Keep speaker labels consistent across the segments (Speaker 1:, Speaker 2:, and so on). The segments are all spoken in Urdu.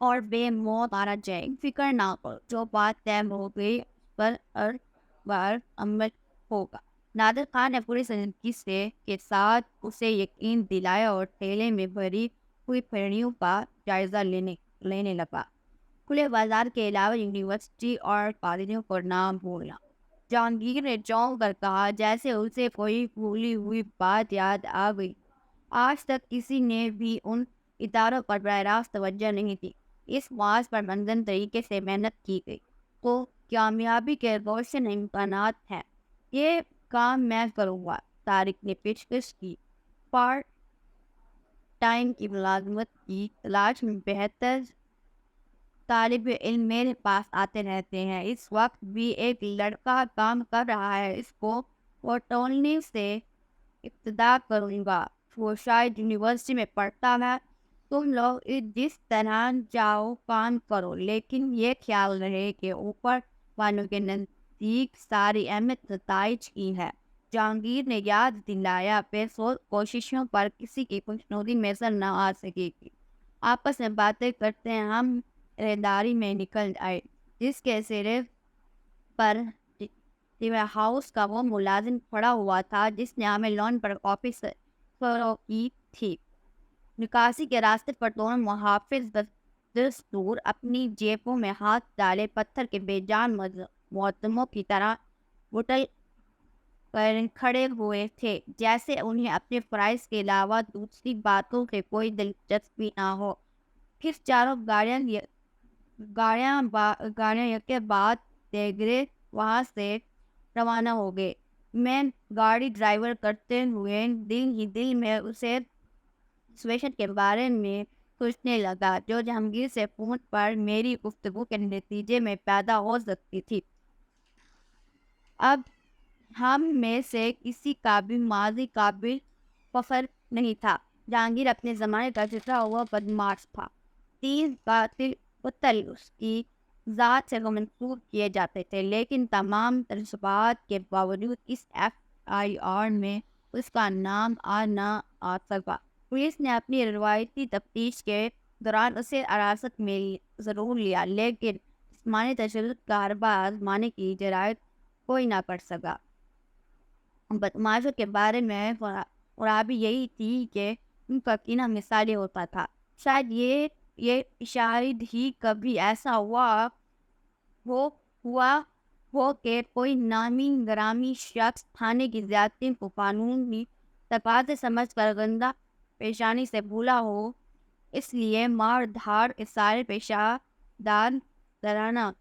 Speaker 1: اور بے موت مارا جائے، فکر نہ کرو، جو بات طے ہو گئی اس پر ہر بار عمل ہوگا۔ نادر خان نے پوری سنجیدگی سے کے ساتھ اسے یقین دلایا اور ٹھیلے میں بھری ہوئی پھلیوں کا جائزہ لینے لگا۔ کھلے بازار کے علاوہ یونیورسٹی اور کالجوں کو نہ بھولنا۔ جہانگیر نے چونک کر کہا، جیسے اسے کوئی بھولی ہوئی بات یاد آ گئی۔ آج تک کسی نے بھی ان اداروں پر براہ راست توجہ نہیں دی۔ اس بات پر منظم طریقے سے محنت کی گئی تو کامیابی کے روشن امکانات ہیں۔ یہ کام میں کروں گا، طارق نے پیشکش کی۔ پارٹ ٹائم کی ملازمت کی تلاش میں بہتر طالب علم میرے پاس آتے رہتے ہیں۔ اس وقت بھی ایک لڑکا کام کر رہا ہے، اس کو وٹولنے سے ابتدا کروں گا۔ وہ شاید یونیورسٹی میں پڑھتا ہے۔ تم لوگ جس طرح چاہو کام کرو، لیکن یہ خیال رہے کہ اوپر والوں کے نزدیک ساری اہمیت نتائج کی ہے۔ جہانگیر نے یاد دلایا، پیسوں کوششوں پر کسی کی خوشنودی میسر نہ آ سکے گی۔ آپس میں باتیں کرتے ہم رہداری میں نکل آئے، جس کے سرے پر ہاؤس کا وہ ملازم کھڑا ہوا تھا جس نے ہمیں لون پر کاپی فروخت کی تھی۔ نکاسی کے راستے پر دونوں محافظ دستور اپنی جیبوں میں ہاتھ ڈالے پتھر کے بے جان مقدموں کی طرح بٹل پر کھڑے ہوئے تھے، جیسے انہیں اپنے فرائض کے علاوہ دوسری باتوں سے کوئی دلچسپی نہ ہو۔ پھر چاروں گاڑیاں یکے بعد دیگرے وہاں سے روانہ ہو گئے۔ میں گاڑی ڈرائیور کرتے ہوئے دل ہی دل میں اسے سچویشن کے بارے میں سوچنے لگا جو جہانگیر سے فون پر میری گفتگو کے نتیجے میں پیدا ہو سکتی تھی۔ اب ہم میں سے کسی کا بھی ماضی قابل فخر نہیں تھا۔ جہانگیر اپنے زمانے کا جھکا ہوا بدمعاش تھا۔ 30 قاتل قتل اس کی ذات سے منسوب کیے جاتے تھے، لیکن تمام تجربات کے باوجود اس FIR میں اس کا نام نہ آ سکا۔ پولیس نے اپنی روایتی تفتیش کے دوران اسے حراست میں ضرور لیا، لیکن جسمانی تشدد کا حربہ آزمانے کی جرات کوئی نہ کر سکا۔ بدمعاشوں کے بارے میں خرابی یہی تھی کہ ان کا کینہ مثالی ہوتا تھا۔ شاید یہ شاید ہی کبھی ایسا ہو کہ کوئی نامی گرامی شخص تھانے کی زیادتی کو قانونی تقاضے سمجھ کر گندہ پیشانی سے بھولا ہو۔ اس لیے مار دھاڑ کے سارے پیشہ دارانہ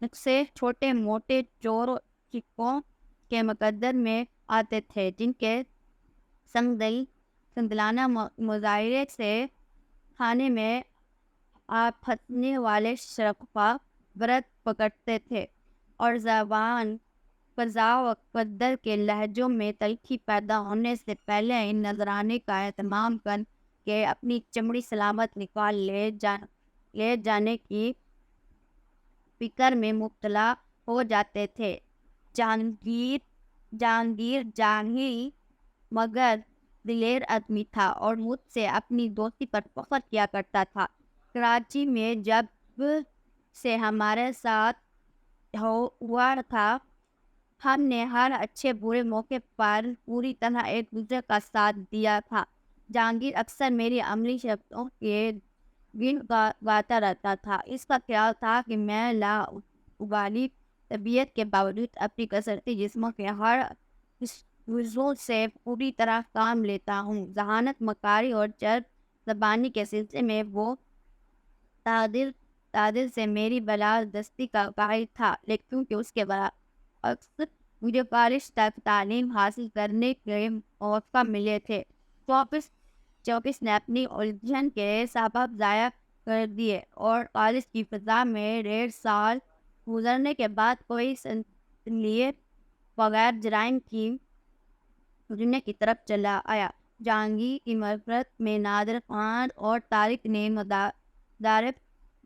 Speaker 1: نقصے چھوٹے موٹے چوروں چکوں کے مقدر میں آتے تھے، جن کے سنگدلانہ مظاہرے سے کھانے میں پھنسنے والے شرفا برت پکڑتے تھے اور زبان قضا و قدر کے لہجوں میں تلخی پیدا ہونے سے پہلے ان نذرانے کا اہتمام کر کے اپنی چمڑی سلامت نکال لے جانے کی فکر میں مبتلا ہو جاتے تھے۔ جہانگیر جاہلی مگر دلیر آدمی تھا اور مجھ سے اپنی دوستی پر فخر کیا کرتا تھا۔ کراچی میں جب سے ہمارے ساتھ ہوا تھا، ہم نے ہر اچھے برے موقع پر پوری طرح ایک دوسرے کا ساتھ دیا تھا۔ جہانگیر اکثر میری عملی شبدوں کے گن گاتا رہتا تھا۔ اس کا خیال تھا کہ میں لاابالی طبیعت کے باوجود اپنی کثرتی جسموں کے ہر جزو سے پوری طرح کام لیتا ہوں۔ ذہانت مکاری اور چرب زبانی کے سلسلے میں وہ تعدل سے میری بالادستی کا قائل تھا، لیکن کیونکہ اس کے اکثر مجھے کالج تک تعلیم حاصل کرنے کے موقع ملے تھے۔ چوبیس نے اپنی الجھن کے سبب ضائع کر دیے اور کالج کی فضا میں 1.5 سال گزرنے کے بعد کوئی لیے بغیر جرائم کی دنیا کی طرف چلا آیا۔ جہانگیر کی مغفرت میں نادر خان اور طارق نے مدارب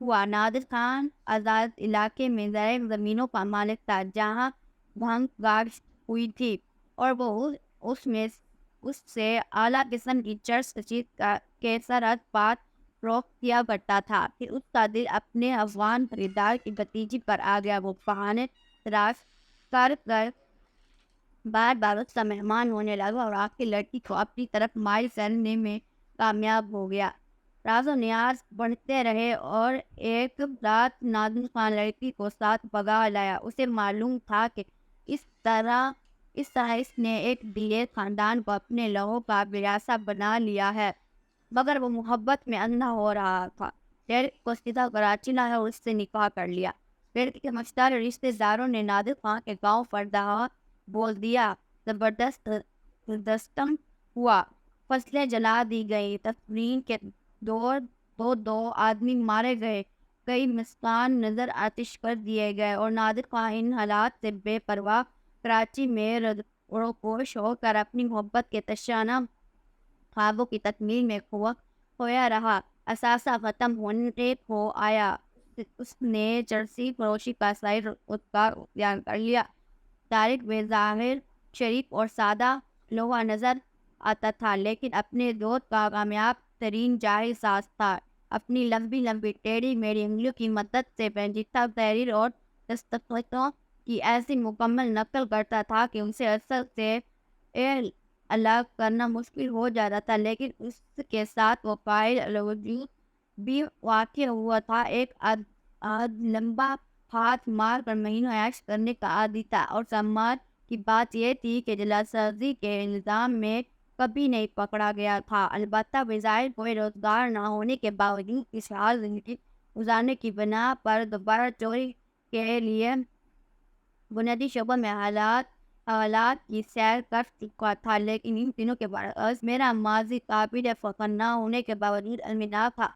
Speaker 1: ہوا۔ نادر خان آزاد علاقے میں زرعی زمینوں کا مالک تھا جہاں بھنگ کاشت ہوئی تھی، اور وہ اس سے اعلیٰ قسم کی چرس کشید کے سرحد پار فروخت کیا کرتا تھا۔ پھر اس کا دل اپنے افغان خریدار کی بھتیجی پر آ گیا۔ وہ بہانے تلاش کر بار بار اس کا مہمان ہونے لگا اور آخر لڑکی کو اپنی طرف مائل کرنے میں کامیاب ہو گیا۔ راز و نیاز بڑھتے رہے اور ایک رات نادر خان لڑکی کو ساتھ بگا لایا۔ اسے معلوم تھا کہ اس طرح اس نے ایک بڑے خاندان کو اپنے لہو کا ورثہ بنا لیا ہے، مگر وہ محبت میں اندھا ہو رہا تھا۔ لڑکی کو سیدھا کراچی لایا اور اس سے نکاح کر لیا۔ لڑکی کے مشتاق رشتے داروں نے نادر خان کے گاؤں فردہ بول دیا۔ زبردست دستم ہوا، فصلیں جلا دی گئی، تفرین کے دو آدمی مارے گئے، کئی مسکان نظر آتش کر دیے گئے، اور نادر خان ان حالات سے بے پرواہ کراچی میں روپوش ہو کر اپنی محبت کے تشنہ خوابوں کی تکمیل میں کھویا رہا۔ اثاثہ ختم ہونے کو آیا، اس نے چرسی فروشی کا صحیح روزگار اختیار کر لیا۔ طارق بظاہر شریف اور سادہ لوحہ نظر آتا تھا، لیکن اپنے دوست کا کامیاب ترین جاہل ساز تھا۔ اپنی لمبی لمبی ٹیڑھی میڑھی انگلیوں کی مدد سے پیچیدہ تحریر اور دستخطوں کی ایسی مکمل نقل کرتا تھا کہ اسے اصل سے الگ کرنا مشکل ہو جاتا تھا، لیکن اس کے ساتھ وہ قائل الوجود بھی واقع ہوا تھا۔ ایک لمبا ہاتھ مار کر مہینوں عیش کرنے کا عادی تھا، اور کمال کی بات یہ تھی کہ جعلسازی کے الزام میں کبھی نہیں پکڑا گیا تھا۔ البتہ بظاہر کوئی روزگار نہ ہونے کے باوجود خوشحال زندگی گزارنے کی بنا پر دوبارہ چوری کے لیے بنیادی شعبوں میں حالات کی سیر کر چکا تھا، لیکن ان دنوں کے برعکس میرا ماضی قابل فخر نہ ہونے کے باوجود المناک تھا۔